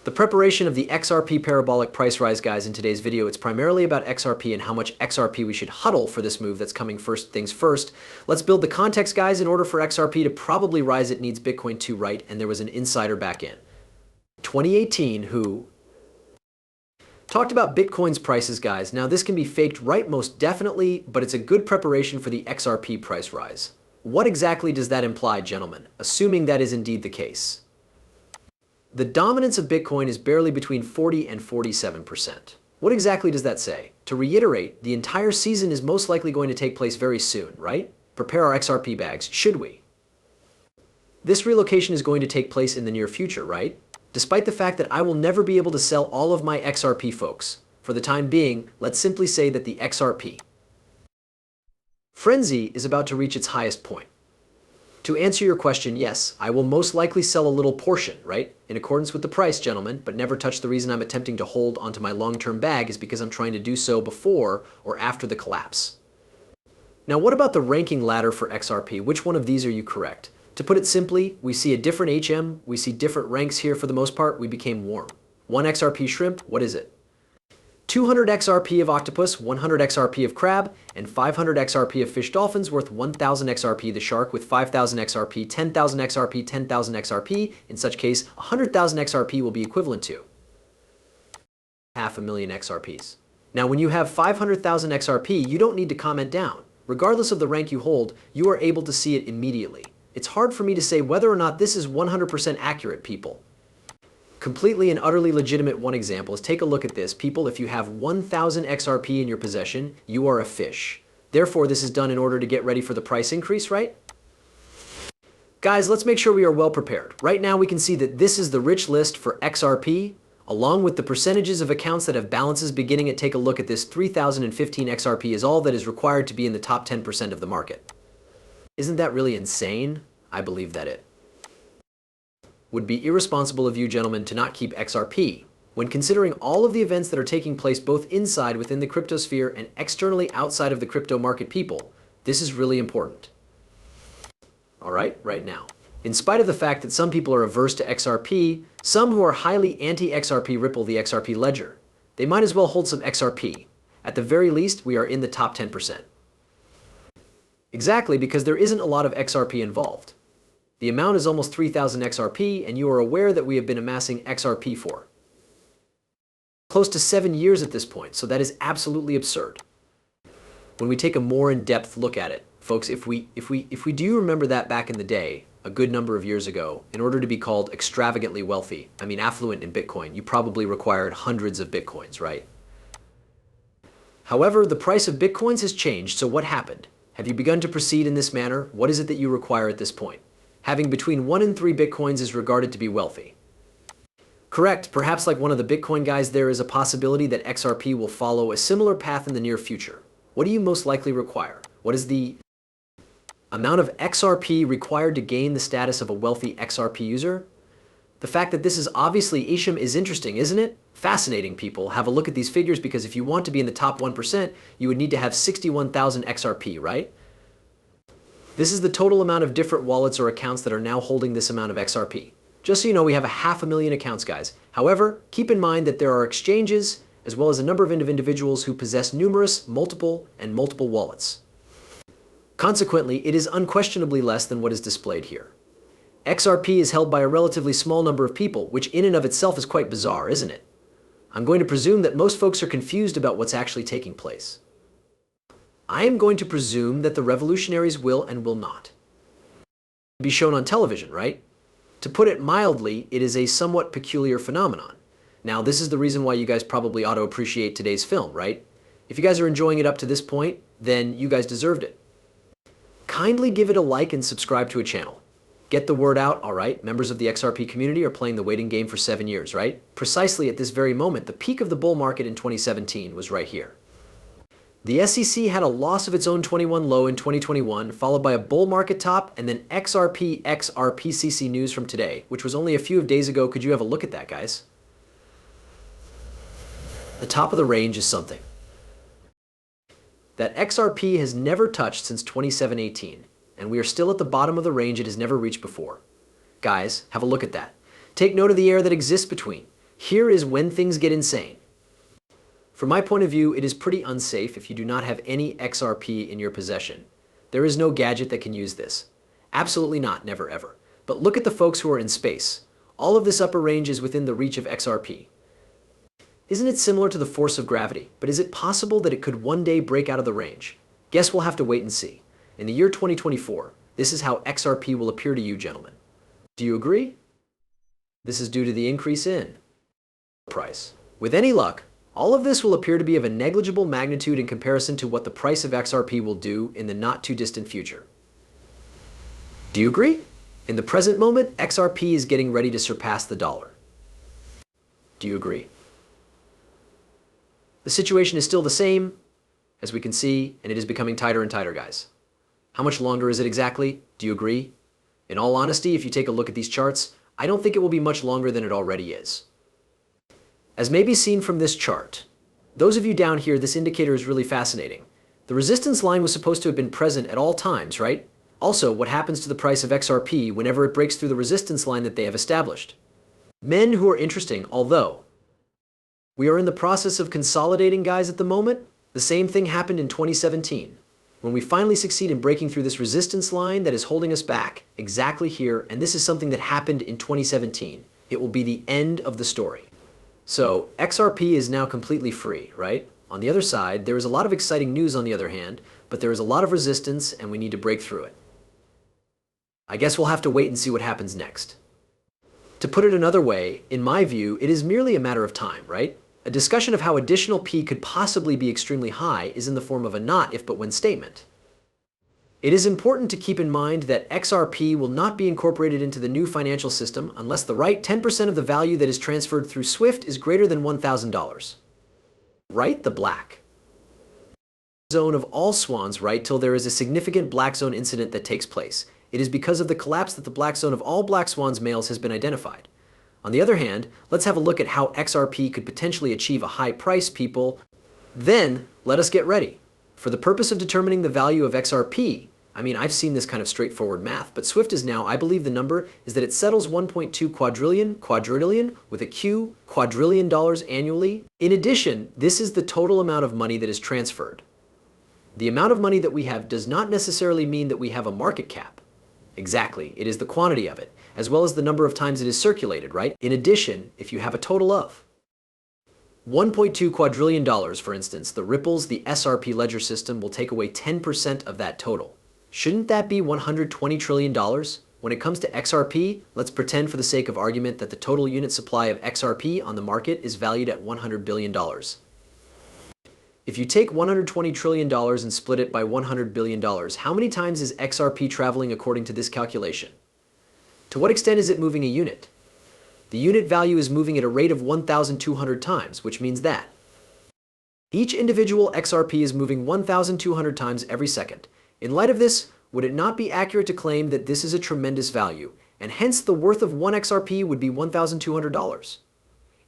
The preparation of the XRP parabolic price rise, guys, in today's video, it's primarily about XRP and how much XRP we should huddle for this move that's coming first things first. Let's build the context, guys. In order for XRP to probably rise, it needs Bitcoin to right, and there was an insider back in 2018 who talked about Bitcoin's prices, guys. Now, this can be faked, right? Most definitely, but it's a good preparation for the XRP price rise. What exactly does that imply, gentlemen, assuming that is indeed the case? The dominance of Bitcoin is barely between 40 and 47%. What exactly does that say? To reiterate, the entire season is most likely going to take place very soon, right? Prepare our XRP bags, should we? This relocation is going to take place in the near future, right? Despite the fact that I will never be able to sell all of my XRP, folks. For the time being, let's simply say that the XRP frenzy is about to reach its highest point. To answer your question, yes, I will most likely sell a little portion, right? In accordance with the price, gentlemen, but never touch. The reason I'm attempting to hold onto my long-term bag is because I'm trying to do so before or after the collapse. Now, what about the ranking ladder for XRP? Which one of these are you correct? To put it simply, we see a different HM, we see different ranks here. For the most part, we became warm. 1 XRP shrimp, what is it? 200 XRP of octopus, 100 XRP of crab, and 500 XRP of fish dolphins worth 1,000 XRP the shark with 5,000 XRP, 10,000 XRP, 10,000 XRP. In such case, 100,000 XRP will be equivalent to 500,000 XRPs. Now, when you have 500,000 XRP, you don't need to comment down. Regardless of the rank you hold, you are able to see it immediately. It's hard for me to say whether or not this is 100% accurate, people. Completely and utterly legitimate one example is take a look at this. People, if you have 1,000 XRP in your possession, you are a fish. Therefore, this is done in order to get ready for the price increase, right? Guys, let's make sure we are well prepared. Right now, we can see that this is the rich list for XRP, along with the percentages of accounts that have balances beginning at, take a look at this, 3,015 XRP is all that is required to be in the top 10% of the market. Isn't that really insane? I believe that it would be irresponsible of you, gentlemen, to not keep XRP. When considering all of the events that are taking place both inside within the cryptosphere and externally outside of the crypto market, people, this is really important. All right now. In spite of the fact that some people are averse to XRP, some who are highly anti-XRP Ripple the XRP ledger, they might as well hold some XRP. At the very least, we are in the top 10%. Exactly, because there isn't a lot of XRP involved. The amount is almost 3,000 XRP, and you are aware that we have been amassing XRP for close to 7 years at this point, so that is absolutely absurd. When we take a more in-depth look at it, folks, if we do remember that back in the day, a good number of years ago, in order to be called extravagantly wealthy, I mean affluent in Bitcoin, you probably required hundreds of Bitcoins, right? However, the price of Bitcoins has changed, so what happened? Have you begun to proceed in this manner? What is it that you require at this point? Having between 1 and 3 Bitcoins is regarded to be wealthy. Correct, perhaps like one of the Bitcoin guys, there is a possibility that XRP will follow a similar path in the near future. What do you most likely require? What is the amount of XRP required to gain the status of a wealthy XRP user? The fact that this is obviously Isham is interesting, isn't it? Fascinating, people. Have a look at these figures, because if you want to be in the top 1%, you would need to have 61,000 XRP, right? This is the total amount of different wallets or accounts that are now holding this amount of XRP. Just so you know, we have 500,000 accounts, guys. However, keep in mind that there are exchanges, as well as a number of individuals who possess numerous, multiple wallets. Consequently, it is unquestionably less than what is displayed here. XRP is held by a relatively small number of people, which in and of itself is quite bizarre, isn't it? I'm going to presume that most folks are confused about what's actually taking place. I am going to presume that the revolutionaries will and will not be shown on television, right? To put it mildly, it is a somewhat peculiar phenomenon. Now, this is the reason why you guys probably ought to appreciate today's film, right? If you guys are enjoying it up to this point, then you guys deserved it. Kindly give it a like and subscribe to a channel. Get the word out, all right? Members of the XRP community are playing the waiting game for 7 years, right? Precisely at this very moment, the peak of the bull market in 2017 was right here. The SEC had a loss of its own 21 low in 2021, followed by a bull market top, and then XRP x RPCC news from today, which was only a few days ago. Could you have a look at that, guys? The top of the range is something that XRP has never touched since 2718, and we are still at the bottom of the range it has never reached before. Guys, have a look at that. Take note of the air that exists between Here is when things get insane. From my point of view, it is pretty unsafe if you do not have any XRP in your possession. There is no gadget that can use this. Absolutely not, never ever. But look at the folks who are in space. All of this upper range is within the reach of XRP. Isn't it similar to the force of gravity? But is it possible that it could one day break out of the range? Guess we'll have to wait and see. In the year 2024, this is how XRP will appear to you, gentlemen. Do you agree? This is due to the increase in price. With any luck, all of this will appear to be of a negligible magnitude in comparison to what the price of XRP will do in the not-too-distant future. Do you agree? In the present moment, XRP is getting ready to surpass the dollar. Do you agree? The situation is still the same, as we can see, and it is becoming tighter and tighter, guys. How much longer is it exactly? Do you agree? In all honesty, if you take a look at these charts, I don't think it will be much longer than it already is. As may be seen from this chart, those of you down here, this indicator is really fascinating. The resistance line was supposed to have been present at all times, right? Also, what happens to the price of XRP whenever it breaks through the resistance line that they have established? Men who are interesting, although we are in the process of consolidating, guys, at the moment. The same thing happened in 2017. When we finally succeed in breaking through this resistance line that is holding us back, exactly here, and this is something that happened in 2017, it will be the end of the story. So XRP is now completely free, right? On the other side, there is a lot of exciting news on the other hand, but there is a lot of resistance and we need to break through it. I guess we'll have to wait and see what happens next. To put it another way, in my view, it is merely a matter of time, right? A discussion of how additional P could possibly be extremely high is in the form of a not if but when statement. It is important to keep in mind that XRP will not be incorporated into the new financial system unless the right 10% of the value that is transferred through SWIFT is greater than $1,000. Right? The black zone of all swans, right, till there is a significant black zone incident that takes place. It is because of the collapse that the black zone of all black swans males has been identified. On the other hand, let's have a look at how XRP could potentially achieve a high price, people. Then, let us get ready. For the purpose of determining the value of XRP, I mean, I've seen this kind of straightforward math, but SWIFT is now, I believe the number is that it settles 1.2 quadrillion with a Q, quadrillion dollars annually. In addition, this is the total amount of money that is transferred. The amount of money that we have does not necessarily mean that we have a market cap. Exactly, it is the quantity of it, as well as the number of times it is circulated, right? In addition, if you have a total of $1.2 quadrillion, for instance, the ripples, the Xrp ledger system will take away 10% of that total. Shouldn't that be $120 trillion? When it comes to XRP, let's pretend for the sake of argument that the total unit supply of XRP on the market is valued at $100 billion. If you take $120 trillion and split it by $100 billion, how many times is XRP traveling according to this calculation? To what extent is it moving a unit? The unit value is moving at a rate of 1,200 times, which means that each individual XRP is moving 1,200 times every second. In light of this, would it not be accurate to claim that this is a tremendous value, and hence the worth of one XRP would be $1,200?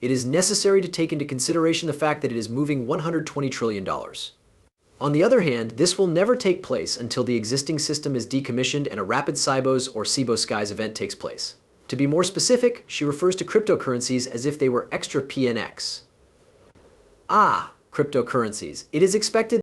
It is necessary to take into consideration the fact that it is moving $120 trillion. On the other hand, this will never take place until the existing system is decommissioned and a rapid SIBOS or SIBO skies event takes place. To be more specific, she refers to cryptocurrencies as if they were extra PNX. Cryptocurrencies. It is expected